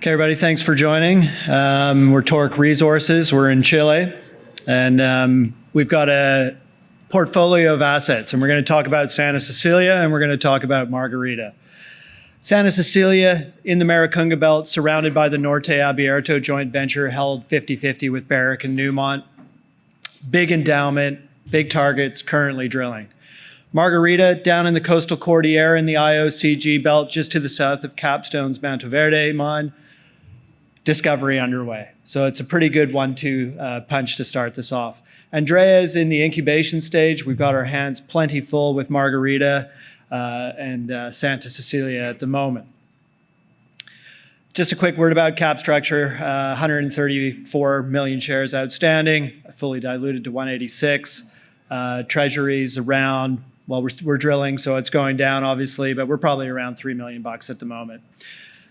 Okay, everybody, thanks for joining. We're Torq Resources. We're in Chile, and we've got a portfolio of assets, and we're going to talk about Santa Cecilia, and we're going to talk about Margarita. Santa Cecilia in the Maricunga Belt, surrounded by the Norte Abierto joint venture, held 50-50 with Barrick and Newmont. Big endowment, big targets, currently drilling. Margarita, down in the coastal Cordillera in the IOCG belt, just to the south of Capstone's Mantoverde mine, discovery underway. So it's a pretty good 1-2 punch to start this off. Andrea is in the incubation stage. We've got our hands plenty full with Margarita and Santa Cecilia at the moment. Just a quick word about cap structure. 134 million shares outstanding, fully diluted to 186. Treasuries around, well, we're drilling, so it's going down obviously, but we're probably around $3 million at the moment.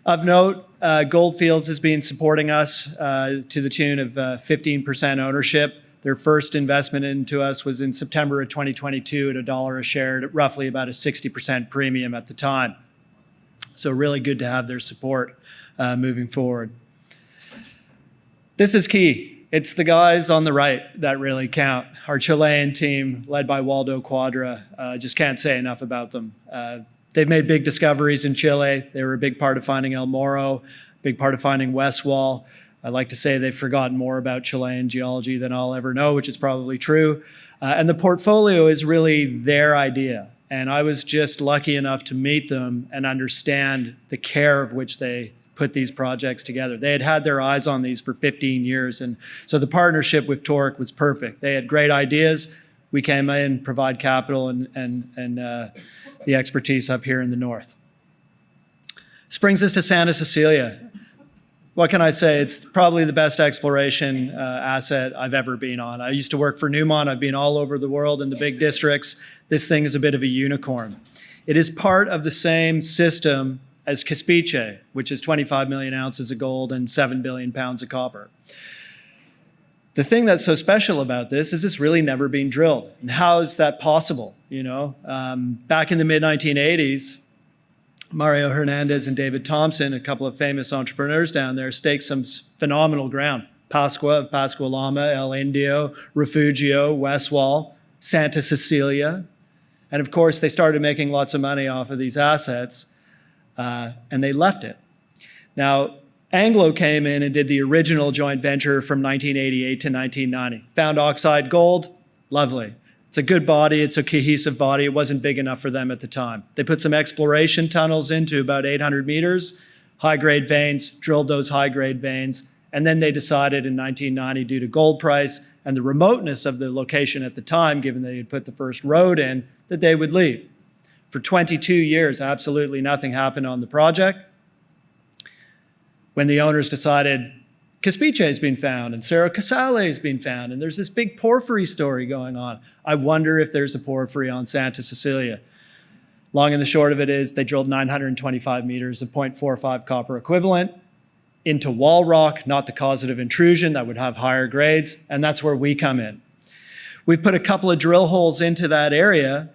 Of note, Gold Fields has been supporting us to the tune of 15% ownership. Their first investment into us was in September of 2022 at $1 a share, at roughly about a 60% premium at the time. So really good to have their support moving forward. This is key. It's the guys on the right that really count. Our Chilean team, led by Waldo Quadra, just can't say enough about them. They've made big discoveries in Chile. They were a big part of finding El Morro, big part of finding Westwall. I like to say they've forgotten more about Chilean geology than I'll ever know, which is probably true. And the portfolio is really their idea. And I was just lucky enough to meet them and understand the care of which they put these projects together. They had had their eyes on these for 15 years. And so the partnership with Torq was perfect. They had great ideas. We came in, provide capital and the expertise up here in the north. This brings us to Santa Cecilia. What can I say? It's probably the best exploration asset I've ever been on. I used to work for Newmont. I've been all over the world in the big districts. This thing is a bit of a unicorn. It is part of the same system as Caspiche, which is 25 million ounces of gold and 7 billion pounds of copper. The thing that's so special about this is it's really never been drilled. And how is that possible? You know, back in the mid-1980s, Mario Hernandez and David Thompson, a couple of famous entrepreneurs down there, staked some phenomenal ground. Pascua, Pascualama, El Indio, Refugio, Westwall, Santa Cecilia. And of course, they started making lots of money off of these assets, and they left it. Now, Anglo came in and did the original joint venture from 1988 to 1990. Found oxide gold, lovely. It's a good body, it's a cohesive body. It wasn't big enough for them at the time. They put some exploration tunnels into about 800 meters, high-grade veins, drilled those high-grade veins, and then they decided in 1990, due to gold price and the remoteness of the location at the time, given they had put the first road in, that they would leave. For 22 years, absolutely nothing happened on the project. When the owners decided Caspiche has been found and Cerro Casale has been found, and there's this big porphyry story going on. I wonder if there's a porphyry on Santa Cecilia. Long and the short of it is they drilled 925 meters of 0.45 copper equivalent into wall rock, not the causative intrusion that would have higher grades, and that's where we come in. We've put a couple of drill holes into that area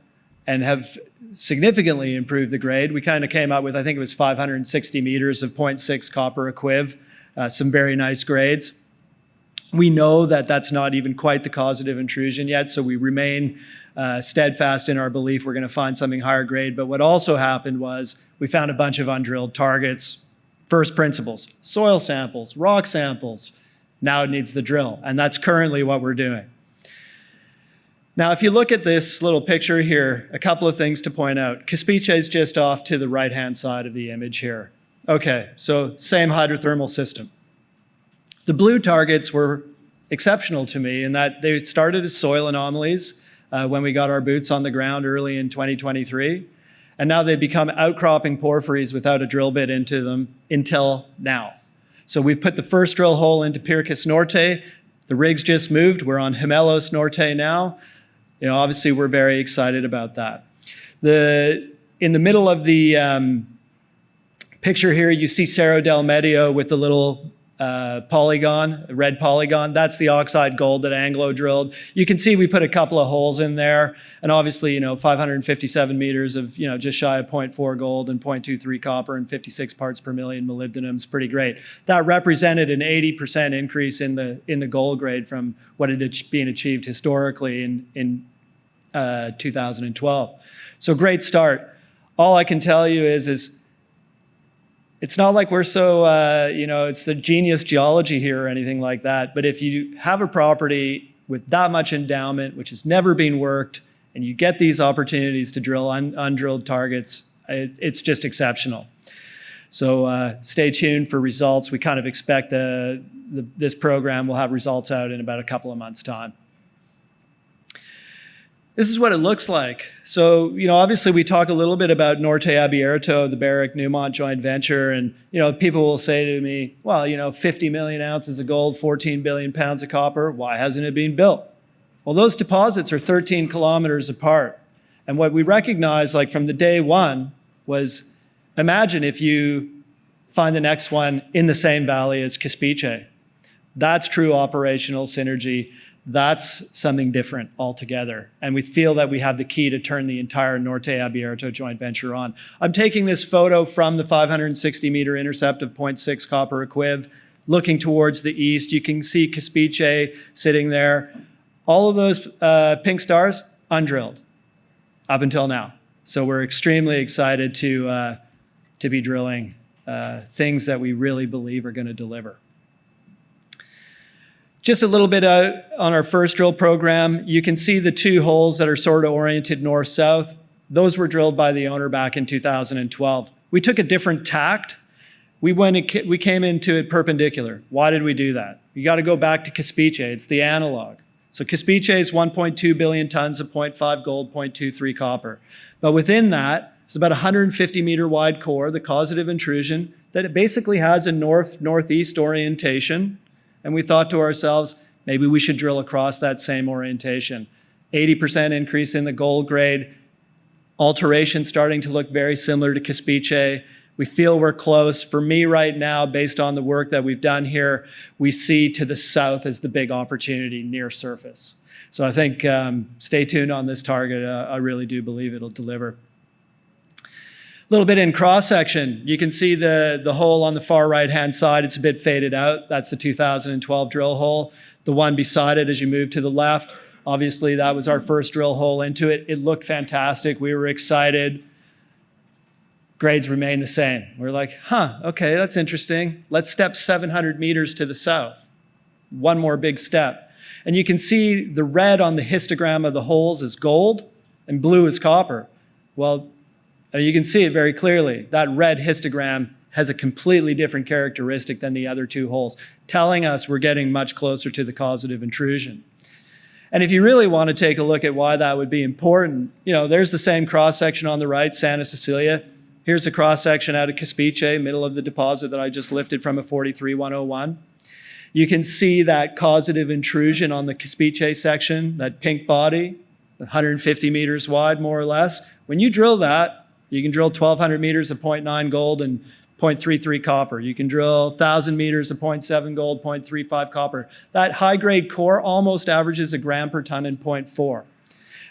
and have significantly improved the grade. We kind of came out with, I think it was 560 meters of 0.6 copper equiv, some very nice grades. We know that that's not even quite the causative intrusion yet, so we remain steadfast in our belief we're going to find something higher grade. But what also happened was we found a bunch of undrilled targets. First principles, soil samples, rock samples. Now it needs the drill, and that's currently what we're doing. Now, if you look at this little picture here, a couple of things to point out. Caspiche is just off to the right-hand side of the image here. Okay, so same hydrothermal system. The blue targets were exceptional to me in that they started as soil anomalies when we got our boots on the ground early in 2023, and now they've become outcropping porphyries without a drill bit into them until now. So we've put the first drill hole into Pircas Norte. The rig's just moved. We're on Gemelos Norte now. You know, obviously, we're very excited about that. In the middle of the picture here, you see Cerro del Medio with the little polygon, red polygon. That's the oxide gold that Anglo drilled. You can see we put a couple of holes in there, and obviously, 557 meters of, just shy of 0.4 gold and 0.23 copper and 56 parts per million molybdenum is pretty great. That represented an 80% increase in the gold grade from what had been achieved historically in 2012. So great start. All I can tell you is it's not like we're so, it's the genius geology here or anything like that. But if you have a property with that much endowment, which has never been worked, and you get these opportunities to drill undrilled targets, it's just exceptional. So stay tuned for results. We kind of expect this program will have results out in about a couple of months' time. This is what it looks like. So, obviously we talk a little bit about Norte Abierto, the Barrick-Newmont joint venture, and, people will say to me, well, 50 million ounces of gold, 14 billion pounds of copper, why hasn't it been built? Well, those deposits are 13 kilometers apart. And what we recognized, like from the day one, was imagine if you find the next one in the same valley as Caspiche. That's true operational synergy. That's something different altogether. And we feel that we have the key to turn the entire Norte Abierto joint venture on. I'm taking this photo from the 560-meter intercept of 0.6 copper equiv, looking towards the east. You can see Caspiche sitting there. All of those pink stars, undrilled up until now. So we're extremely excited to be drilling things that we really believe are going to deliver. Just a little bit out on our first drill program, you can see the two holes that are sort of oriented north-south. Those were drilled by the owner back in 2012. We took a different tact. We came into it perpendicular. Why did we do that? You got to go back to Caspiche. It's the analog. So Caspiche is 1.2 billion tons of 0.5 gold, 0.23 copper. But within that, it's about a 150-meter wide core, the causative intrusion, that it basically has a north-northeast orientation. And we thought to ourselves, maybe we should drill across that same orientation. 80% increase in the gold grade, alteration starting to look very similar to Caspiche. We feel we're close. For me right now, based on the work that we've done here, we see to the south as the big opportunity near surface. So I think stay tuned on this target. I really do believe it'll deliver. A little bit in cross-section, you can see the hole on the far right-hand side. It's a bit faded out. That's the 2012 drill hole. The one beside it as you move to the left, obviously that was our first drill hole into it. It looked fantastic. We were excited. Grades remain the same. We're like, okay, that's interesting. Let's step 700 meters to the south. One more big step. And you can see the red on the histogram of the holes is gold and blue is copper. Well, you can see it very clearly. That red histogram has a completely different characteristic than the other two holes, telling us we're getting much closer to the causative intrusion. And if you really want to take a look at why that would be important, there's the same cross-section on the right, Santa Cecilia. Here's the cross-section out of Caspiche, middle of the deposit that I just lifted from a 43-101. You can see that causative intrusion on the Caspiche section, that pink body, 150 meters wide, more or less. When you drill that, you can drill 1,200 meters of 0.9 gold and 0.33 copper. You can drill 1,000 meters of 0.7 gold, 0.35 copper. That high-grade core almost averages a gram per ton in 0.4.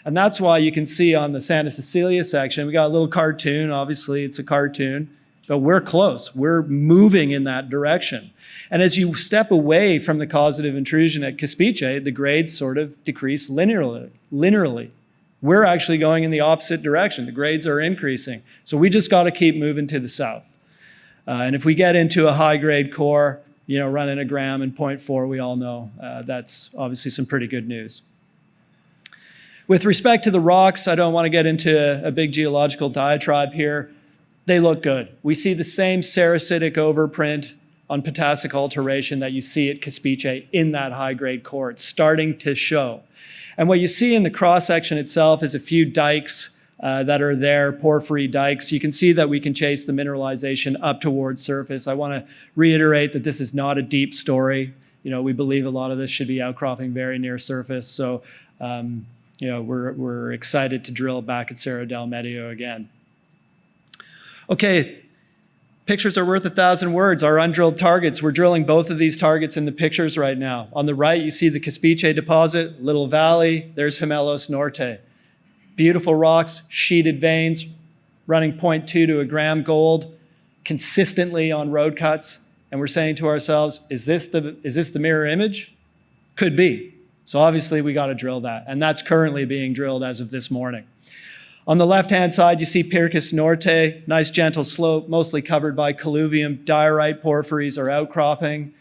And that's why you can see on the Santa Cecilia section, we got a little cartoon. Obviously, it's a cartoon, but we're close. We're moving in that direction. And as you step away from the causative intrusion at Caspiche, the grades sort of decrease linearly. We're actually going in the opposite direction. The grades are increasing. So we just got to keep moving to the south. And if we get into a high-grade core, running a gram and 0.4, we all know that's obviously some pretty good news. With respect to the rocks, I don't want to get into a big geological diatribe here. They look good. We see the same sericitic overprint on potassic alteration that you see at Caspiche in that high-grade core. It's starting to show. And what you see in the cross-section itself is a few dikes that are there, porphyry dikes. You can see that we can chase the mineralization up towards surface. I want to reiterate that this is not a deep story. We believe a lot of this should be outcropping very near surface. So, we're excited to drill back at Cerro del Medio again. Okay, Pictures are worth 1,000 words. Our undrilled targets, we're drilling both of these targets in the pictures right now. On the right, you see the Caspiche deposit, Little Valley. There's Gemelos Norte. Beautiful rocks, sheeted veins, running 0.2 to a gram gold, consistently on road cuts. And we're saying to ourselves, is this the mirror image? Could be. So obviously we got to drill that. And that's currently being drilled as of this morning. On the left-hand side, you see Pircus Norte, nice gentle slope, mostly covered by colluvium, diorite porphyries or outcropping.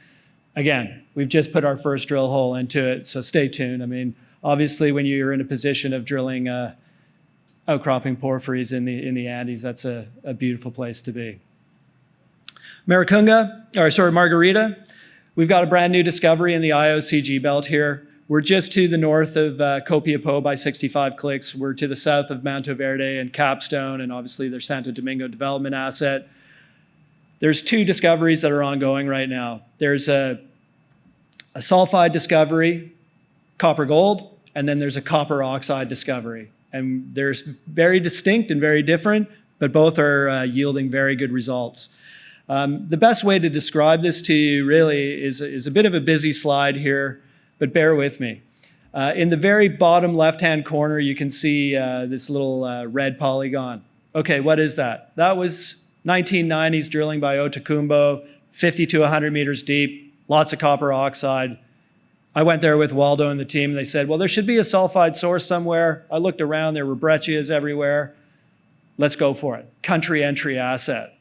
Again, we've just put our first drill hole into it, so stay tuned. I mean, obviously when you're in a position of drilling outcropping porphyries in the Andes, that's a beautiful place to be. Margarita, we've got a brand new discovery in the IOCG belt here. We're just to the north of Copiapó by 65 clicks. We're to the south of Mantoverde and Capstone, and obviously their Santo Domingo development asset. There's two discoveries that are ongoing right now. There's a sulfide discovery, copper gold, and then there's a copper oxide discovery. And they're very distinct and very different, but both are yielding very good results. The best way to describe this to you really is a bit of a busy slide here, but bear with me. In the very bottom left-hand corner, you can see this little red polygon. Okay, what is that? That was 1990s drilling by Outokumbo, 50 to 100 meters deep, lots of copper oxide. I went there with Waldo and the team. They said, well, there should be a sulfide source somewhere. I looked around, there were breccias everywhere. Let's go for it. Country entry asset.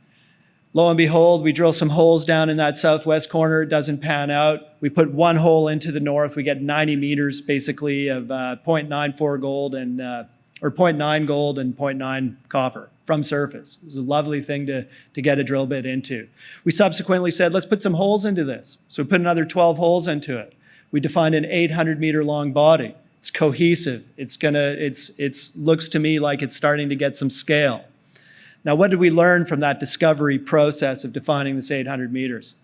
Lo and behold, we drill some holes down in that southwest corner. It doesn't pan out. We put one hole into the north. We get 90 meters basically of 0.94 gold and, or 0.9 gold and 0.9 copper from surface. It was a lovely thing to get a drill bit into. We subsequently said, let's put some holes into this. So we put another 12 holes into it. We defined an 800 meter long body. It's cohesive. It looks to me like it's starting to get some scale. Now, what did we learn from that discovery process of defining this 800 meters?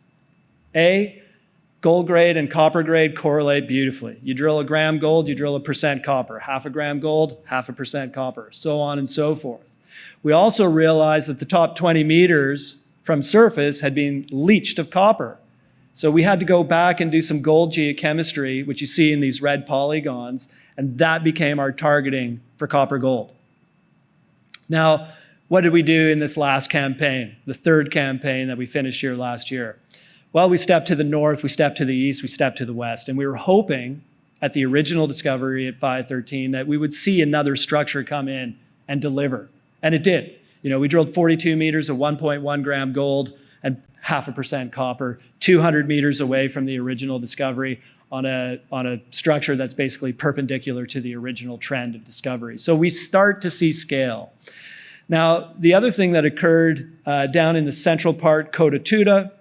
A, gold grade and copper grade correlate beautifully. You drill a gram gold, you drill a percent copper. Half a gram gold, 0.5% copper, so on and so forth. We also realized that the top 20 meters from surface had been leached of copper. So we had to go back and do some gold geochemistry, which you see in these red polygons, and that became our targeting for copper gold. Now, what did we do in this last campaign, the third campaign that we finished here last year? Well, we stepped to the north, we stepped to the east, we stepped to the west, and we were hoping at the original discovery at 513 that we would see another structure come in and deliver, and it did. You know, we drilled 42 meters of 1.1 gram gold and 0.5% copper, 200 meters away from the original discovery on a structure that's basically perpendicular to the original trend of discovery. So we start to see scale. Now, the other thing that occurred down in the central part, Cotatuda,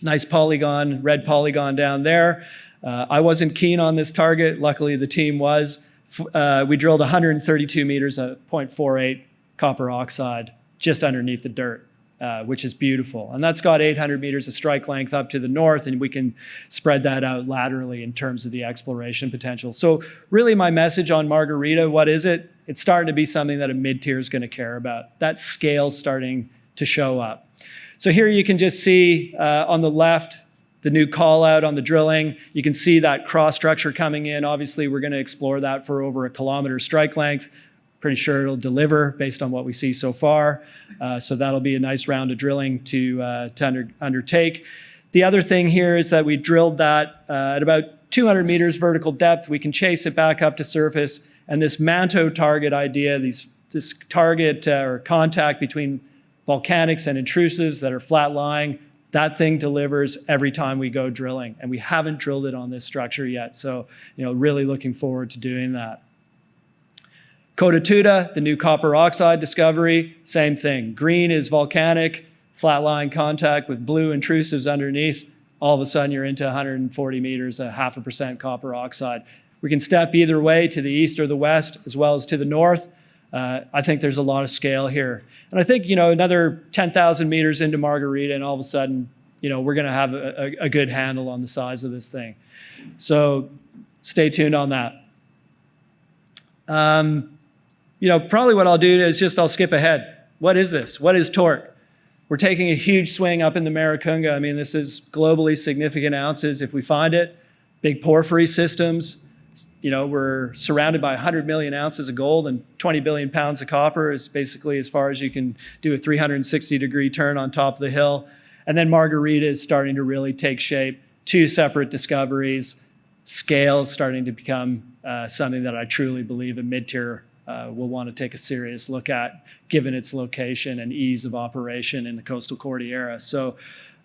nice polygon, red polygon down there. I wasn't keen on this target. Luckily, the team was. We drilled 132 meters of 0.48 copper oxide just underneath the dirt, which is beautiful. And that's got 800 meters of strike length up to the north, and we can spread that out laterally in terms of the exploration potential. So really my message on Margarita, what is it? It's starting to be something that a mid-tier is going to care about. That scale's starting to show up. So here you can just see on the left, the new call out on the drilling. You can see that cross structure coming in. Obviously, we're going to explore that for over a kilometer strike length. Pretty sure it'll deliver based on what we see so far. So that'll be a nice round of drilling to undertake. The other thing here is that we drilled that at about 200 meters vertical depth. We can chase it back up to surface. And this manto target idea, this target or contact between volcanics and intrusives that are flat lying, that thing delivers every time we go drilling. And we haven't drilled it on this structure yet. So, really looking forward to doing that. Cotatuda, the new copper oxide discovery, same thing. Green is volcanic, flat lying contact with blue intrusives underneath. All of a sudden you're into 140 meters, 0.5% copper oxide. We can step either way to the east or the west, as well as to the north. I think there's a lot of scale here. And I think, another 10,000 meters into Margarita, and all of a sudden, we're going to have a good handle on the size of this thing. So stay tuned on that. Probably what I'll do is I'll skip ahead. What is this? What is Torq? We're taking a huge swing up in the Maricunga. I mean, this is globally significant ounces if we find it. Big porphyry systems. You know, we're surrounded by 100 million ounces of gold and 20 billion pounds of copper is basically as far as you can do a 360-degree turn on top of the hill. And then Margarita is starting to really take shape. 2 separate discoveries. Scale is starting to become something that I truly believe a mid-tier will want to take a serious look at, given its location and ease of operation in the coastal Cordillera. So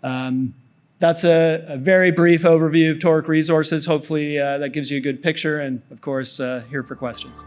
that's a very brief overview of Torq Resources. Hopefully that gives you a good picture, and of course, here for questions.